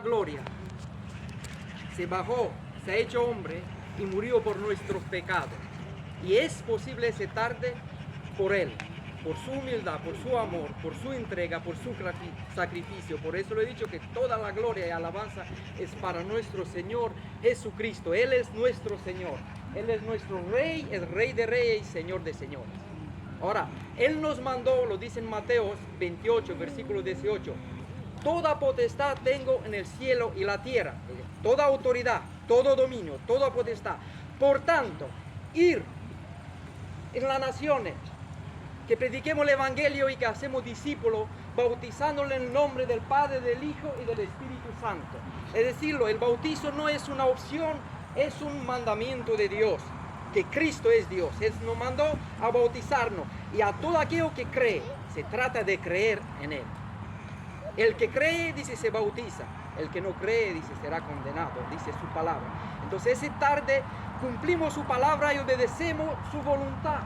gloria, se bajó, se ha hecho hombre y murió por nuestros pecados. Y es posible ese tarde por Él, por su humildad, por su amor, por su entrega, por su sacrificio. Por eso le he dicho que toda la gloria y alabanza es para nuestro Señor Jesucristo. Él es nuestro Señor. Él es nuestro Rey, el Rey de Reyes y Señor de Señores. Ahora, Él nos mandó, lo dice en Mateo 28, versículo 18. Toda potestad tengo en el cielo y la tierra. Toda autoridad, todo dominio, toda potestad. Por tanto, ir en las naciones, que prediquemos el Evangelio y que hacemos discípulos, bautizándole en el nombre del Padre, del Hijo y del Espíritu Santo. Es decir, el bautizo no es una opción, es un mandamiento de Dios, que Cristo es Dios. Él nos mandó a bautizarnos y a todo aquello que cree. Se trata de creer en Él. El que cree, dice, se bautiza. El que no cree, dice, será condenado, dice su palabra. Entonces, esa tarde cumplimos su palabra y obedecemos su voluntad.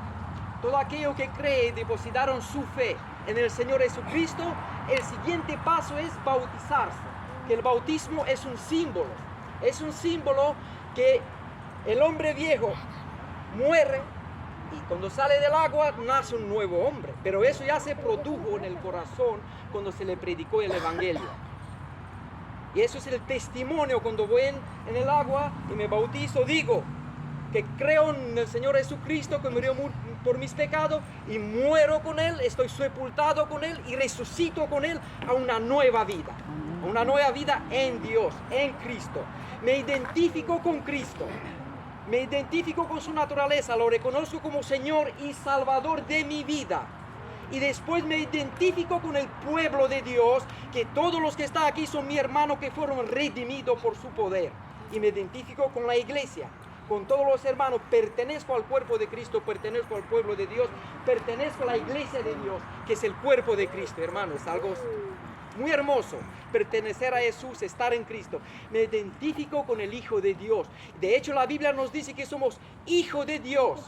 Todo aquello que cree, depositaron su fe en el Señor Jesucristo, el siguiente paso es bautizarse. Que el bautismo es un símbolo. Es un símbolo que el hombre viejo muere y cuando sale del agua nace un nuevo hombre. Pero eso ya se produjo en el corazón cuando se le predicó el Evangelio. Y eso es el testimonio cuando voy en el agua y me bautizo, digo que creo en el Señor Jesucristo que murió por mis pecados y muero con Él, estoy sepultado con Él y resucito con Él a una nueva vida. Una nueva vida en Dios, en Cristo. Me identifico con Cristo. Me identifico con su naturaleza, lo reconozco como Señor y Salvador de mi vida. Y después me identifico con el pueblo de Dios, que todos los que están aquí son mi hermano que fueron redimidos por su poder. Y me identifico con la iglesia, con todos los hermanos. Pertenezco al cuerpo de Cristo, pertenezco al pueblo de Dios, pertenezco a la iglesia de Dios, que es el cuerpo de Cristo, hermano. Es algo muy hermoso, pertenecer a Jesús, estar en Cristo. Me identifico con el Hijo de Dios. De hecho, la Biblia nos dice que somos hijos de Dios.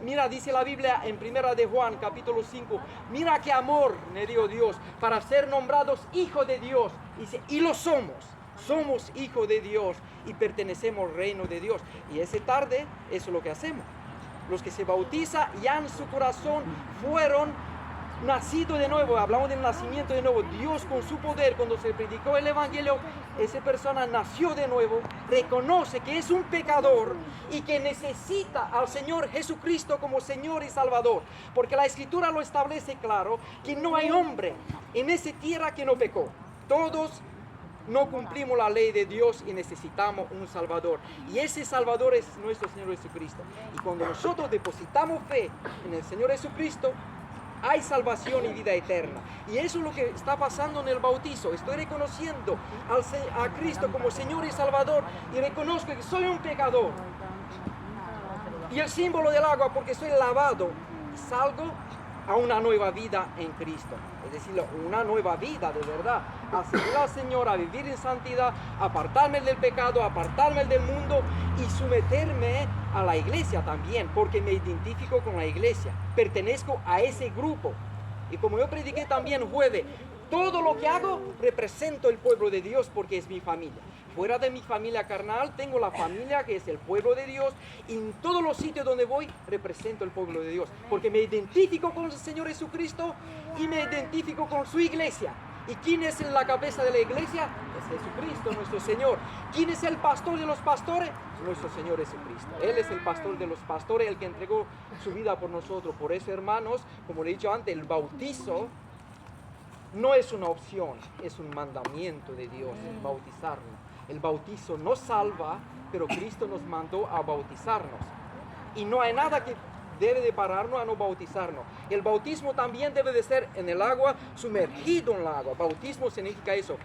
Mira, dice la Biblia en 1 de Juan, capítulo 5. Mira qué amor me dio Dios para ser nombrados hijos de Dios. Dice, y lo somos. Somos hijos de Dios y pertenecemos al reino de Dios. Y esa tarde, eso es lo que hacemos. Los que se bautizan ya en su corazón fueron nacido de nuevo. Hablamos del nacimiento de nuevo. Dios con su poder, cuando se predicó el Evangelio, esa persona nació de nuevo, reconoce que es un pecador y que necesita al Señor Jesucristo como Señor y Salvador, porque la Escritura lo establece claro, que no hay hombre en esa tierra que no pecó. Todos no cumplimos la ley de Dios y necesitamos un Salvador. Y ese Salvador es nuestro Señor Jesucristo. Y cuando nosotros depositamos fe en el Señor Jesucristo, hay salvación y vida eterna. Y eso es lo que está pasando en el bautizo. Estoy reconociendo a Cristo como Señor y Salvador y reconozco que soy un pecador. Y el símbolo del agua, porque soy lavado y salgo a una nueva vida en Cristo. Es decir, una nueva vida de verdad. A servir al Señor, a vivir en santidad, apartarme del pecado, apartarme del mundo y someterme a la iglesia también, porque me identifico con la iglesia. Pertenezco a ese grupo. Y como yo prediqué también jueves, todo lo que hago represento el pueblo de Dios porque es mi familia. Fuera de mi familia carnal, tengo la familia que es el pueblo de Dios. Y en todos los sitios donde voy, represento el pueblo de Dios. Porque me identifico con el Señor Jesucristo y me identifico con su iglesia. ¿Y quién es la cabeza de la iglesia? Es Jesucristo, nuestro Señor. ¿Quién es el pastor de los pastores? Nuestro Señor Jesucristo. Él es el pastor de los pastores, el que entregó su vida por nosotros. Por eso, hermanos, como le he dicho antes, el bautizo no es una opción, es un mandamiento de Dios, el bautizarnos. El bautizo nos salva, pero Cristo nos mandó a bautizarnos. Y no hay nada que debe de pararnos a no bautizarnos. El bautismo también debe de ser en el agua, sumergido en el agua. Bautismo significa eso,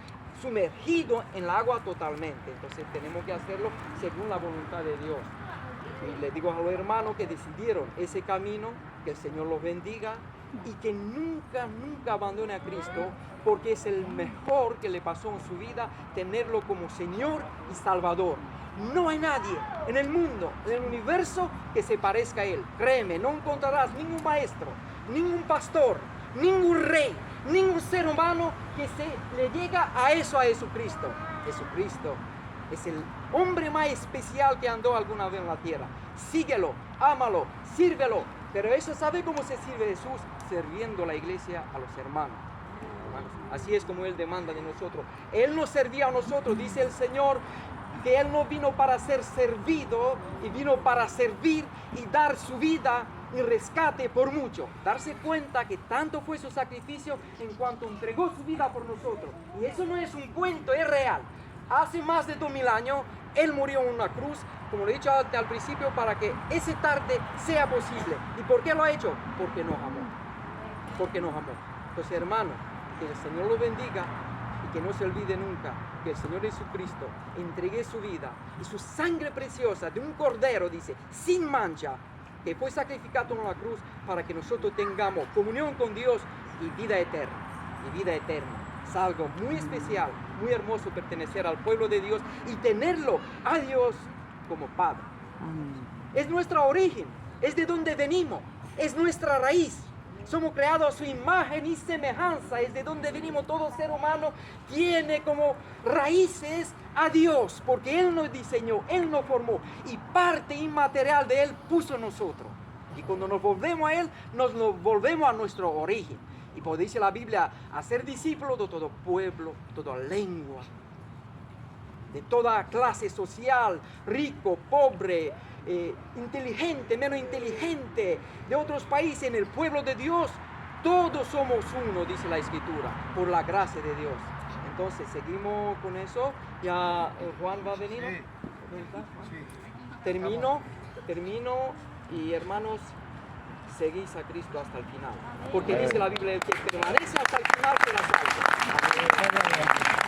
sumergido en el agua totalmente. Entonces tenemos que hacerlo según la voluntad de Dios. Y le digo a los hermanos que decidieron ese camino, que el Señor los bendiga y que nunca abandone a Cristo, porque es el mejor que le pasó en su vida tenerlo como Señor y Salvador. No hay nadie en el mundo, en el universo, que se parezca a Él. Créeme, no encontrarás ningún maestro, ningún pastor, ningún rey, ningún ser humano que se le llega a eso a Jesucristo. Jesucristo es el hombre más especial que andó alguna vez en la tierra. Síguelo, ámalo, sírvelo. Pero eso, ¿sabe cómo se sirve Jesús? Sirviendo la iglesia a los hermanos. Así es como Él demanda de nosotros. Él nos servía a nosotros, dice el Señor, que Él no vino para ser servido, y vino para servir y dar su vida en rescate por mucho. Darse cuenta que tanto fue su sacrificio en cuanto entregó su vida por nosotros. Y eso no es un cuento, es real. Hace más de 2000 años, Él murió en una cruz, como lo he dicho al principio, para que ese tarde sea posible. ¿Y por qué lo ha hecho? Porque nos amó. Porque nos amó. Entonces, hermano, que el Señor lo bendiga y que no se olvide nunca que el Señor Jesucristo entregue su vida y su sangre preciosa de un cordero, dice, sin mancha, que fue sacrificado en la cruz para que nosotros tengamos comunión con Dios y vida eterna. Y vida eterna. Es algo muy especial, muy hermoso pertenecer al pueblo de Dios y tenerlo a Dios como Padre. Es nuestro origen, es de donde venimos, es nuestra raíz. Somos creados a su imagen y semejanza, es de donde venimos. Todo ser humano tiene como raíces a Dios, porque Él nos diseñó, Él nos formó y parte inmaterial de Él puso en nosotros. Y cuando nos volvemos a Él, nos volvemos a nuestro origen. Y como dice la Biblia, a ser discípulos de todo pueblo, toda lengua, de toda clase social, rico, pobre, inteligente, menos inteligente, de otros países, en el pueblo de Dios, todos somos uno, dice la Escritura, por la gracia de Dios. Entonces, seguimos con eso. Ya Juan va a venir. Termino, y hermanos, seguís a Cristo hasta el final. Porque dice la Biblia, el que permanece hasta el final será salvo.